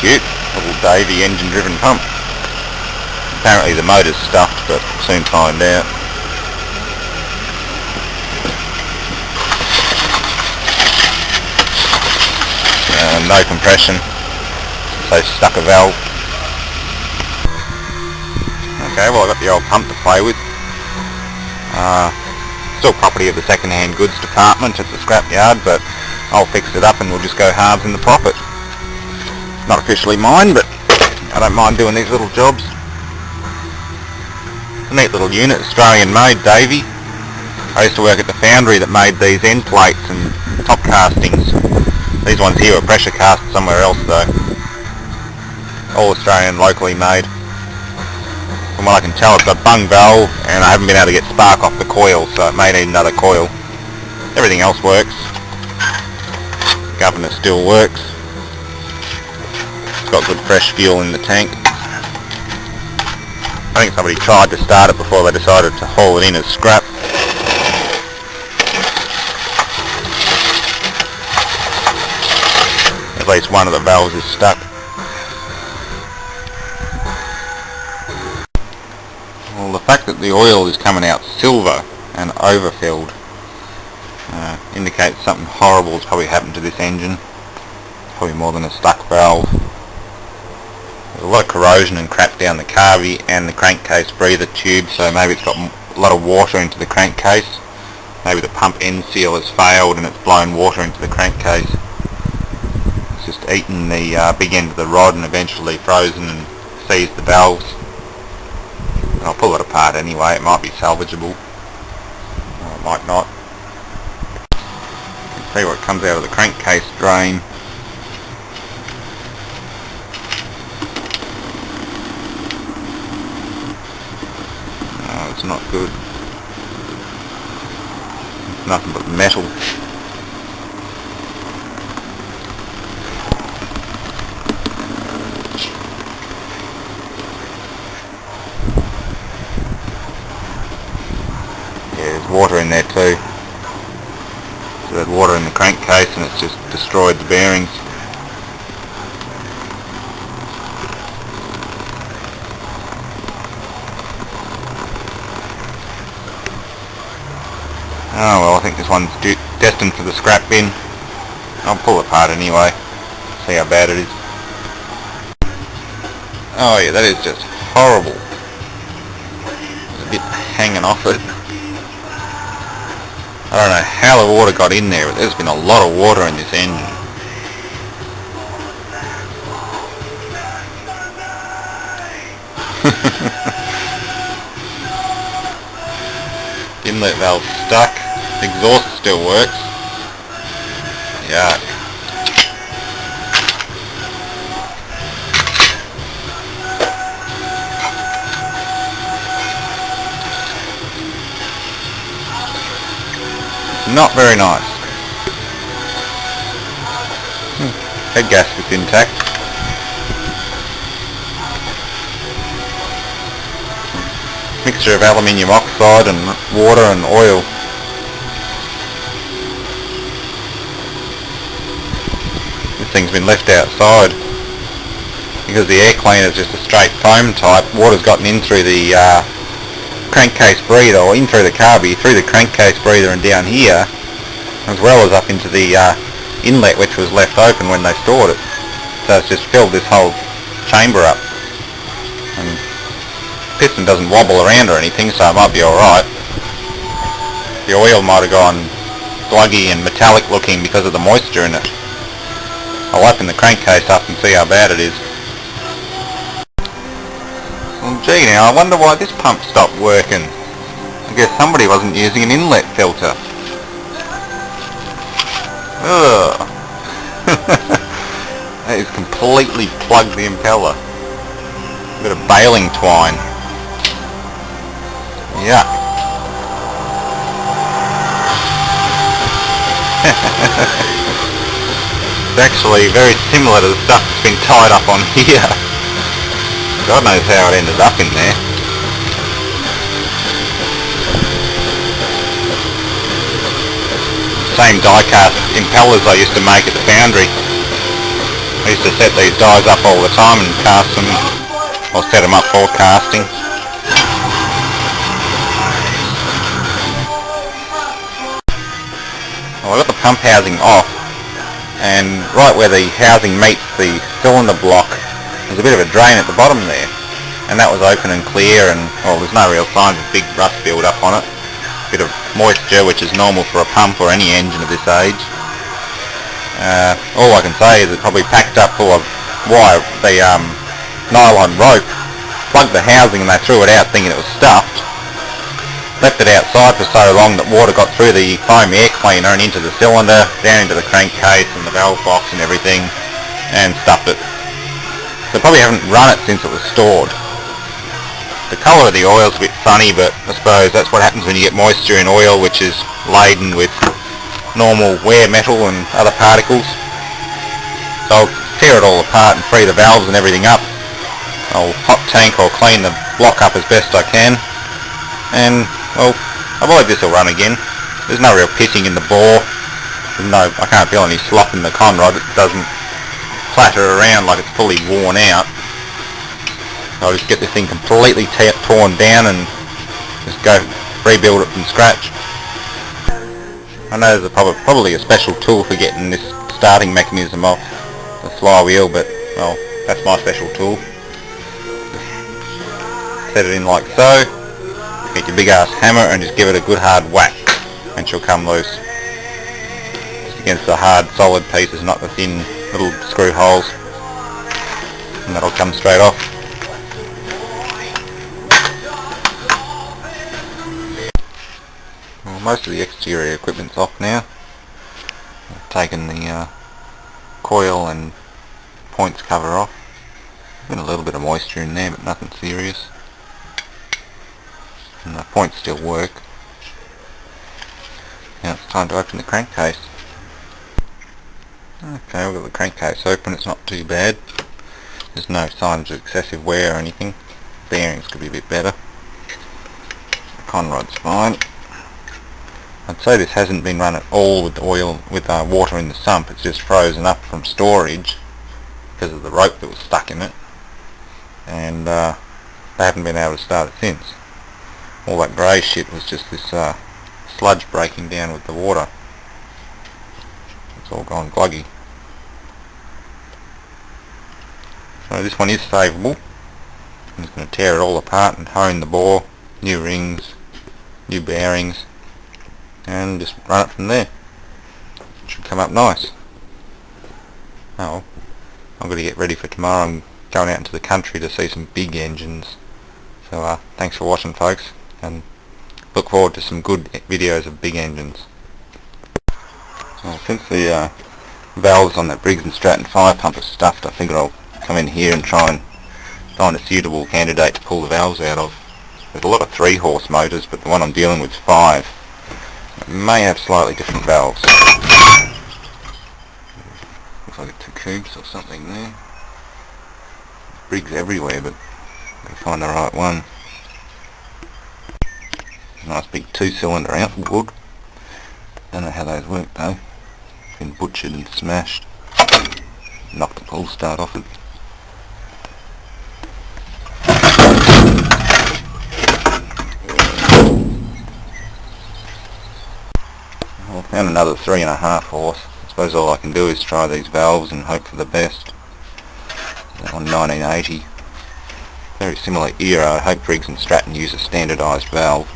cute. Little Davey engine driven pump. Apparently the motor's stuffed, but soon find out. No compression, so stuck a valve. Okay, well I've got the old pump to play with. Still property of the second-hand goods department at the scrapyard, but I'll fix it up and we'll just go halves in the profit. Not officially mine, but I don't mind doing these little jobs. It's a neat little unit, Australian made, Davey. I used to work at the foundry that made these end plates and top castings. These ones here are pressure cast somewhere else though. All Australian, locally made. From what I can tell, it's got bung valve and I haven't been able to get spark off the coil, so it may need another coil. Everything else works. Governor still works. It's got good fresh fuel in the tank. I think somebody tried to start it before they decided to haul it in as scrap. At least one of the valves is stuck. Well, the fact that the oil is coming out silver and overfilled indicates something horrible has probably happened to this engine. Probably more than a stuck valve. There's a lot of corrosion and crap down the carby and the crankcase breather tube, so maybe it's got a lot of water into the crankcase. Maybe the pump end seal has failed and it's blown water into the crankcase. It's just eaten the big end of the rod and eventually frozen and seized the valves. And I'll pull it apart anyway, it might be salvageable, or it might not. You can see what comes out of the crankcase drain. Oh, it's not good. It's nothing but metal. Water in there too. So there's water in the crankcase and it's just destroyed the bearings. Oh well, I think this one's destined for the scrap bin. I'll pull it apart anyway, see how bad it is. Oh yeah, that is just horrible. There's a bit hanging off it. I don't know how the water got in there, but there's been a lot of water in this engine. Inlet valve stuck, exhaust still works. Yuck. Not very nice. Head gasket's intact. Mixture of aluminium oxide and water and oil. This thing's been left outside because the air cleaner is just a straight foam type. Water's gotten in through the crankcase breather, or in through the carby, through the crankcase breather and down here, as well as up into the inlet, which was left open when they stored it. So it's just filled this whole chamber up. And the piston doesn't wobble around or anything, so it might be alright. The oil might have gone sluggy and metallic looking because of the moisture in it. I'll open the crankcase up and see how bad it is. Well, gee now, I wonder why this pump stopped working. I guess somebody wasn't using an inlet filter. Ugh. That is completely plugged the impeller. A bit of baling twine. Yuck. It's actually very similar to the stuff that's been tied up on here. God knows how it ended up in there. Same die-cast impellers I used to make at the foundry. I used to set these dies up all the time and cast them, or set them up for casting. Well, I got the pump housing off, and right where the housing meets the cylinder block there's a bit of a drain at the bottom there, and that was open and clear, and well, there's no real signs of big rust build up on it. A bit of moisture, which is normal for a pump or any engine of this age. All I can say is it probably packed up full of wire, the nylon rope, plugged the housing and they threw it out thinking it was stuffed. Left it outside for so long that water got through the foam air cleaner and into the cylinder, down into the crankcase and the valve box and everything, and stuffed it. They probably haven't run it since it was stored. The colour of the oil's a bit funny, but I suppose that's what happens when you get moisture in oil, which is laden with normal wear metal and other particles. So I'll tear it all apart and free the valves and everything up. I'll hot tank or clean the block up as best I can, and well, I believe this will run again. There's no real pissing in the bore. I can't feel any slop in the conrod. It doesn't clatter around like it's fully worn out. I'll just get this thing completely torn down and just go rebuild it from scratch. I know there's probably a special tool for getting this starting mechanism off the flywheel, but well, that's my special tool. Just set it in like so, get your big ass hammer and just give it a good hard whack and she'll come loose. Just against the hard solid pieces, not the thin little screw holes, and that'll come straight off. Well, most of the exterior equipment's off now. I've taken the coil and points cover off. Been a little bit of moisture in there, but nothing serious. And the points still work. Now it's time to open the crankcase. Okay, we've got the crankcase open, it's not too bad. There's no signs of excessive wear or anything. Bearings could be a bit better. The conrod's fine. I'd say this hasn't been run at all with water in the sump. It's just frozen up from storage because of the rope that was stuck in it, and they haven't been able to start it since. All that grey shit was just this sludge breaking down with the water. It's all gone gluggy. So this one is savable. I'm just going to tear it all apart and hone the bore, new rings, new bearings, and just run it from there. It should come up nice. Oh, I'm going to get ready for tomorrow. I'm going out into the country to see some big engines. So thanks for watching, folks, and look forward to some good videos of big engines. Well, since the valves on that Briggs and Stratton fire pump are stuffed, I figure I'll come in here and try and find a suitable candidate to pull the valves out of. There's a lot of 3-horse motors, but the one I'm dealing with is 5. It may have slightly different valves. Looks like it's 2 cubes or something there. Briggs everywhere, but I've got to find the right one. Nice big 2-cylinder outboard. Don't know how those work though. Been butchered and smashed. Knocked the pull start off it. Well, I found another 3.5 horse. I suppose all I can do is try these valves and hope for the best. That one 1980. Very similar era. I hope Briggs and Stratton use a standardised valve.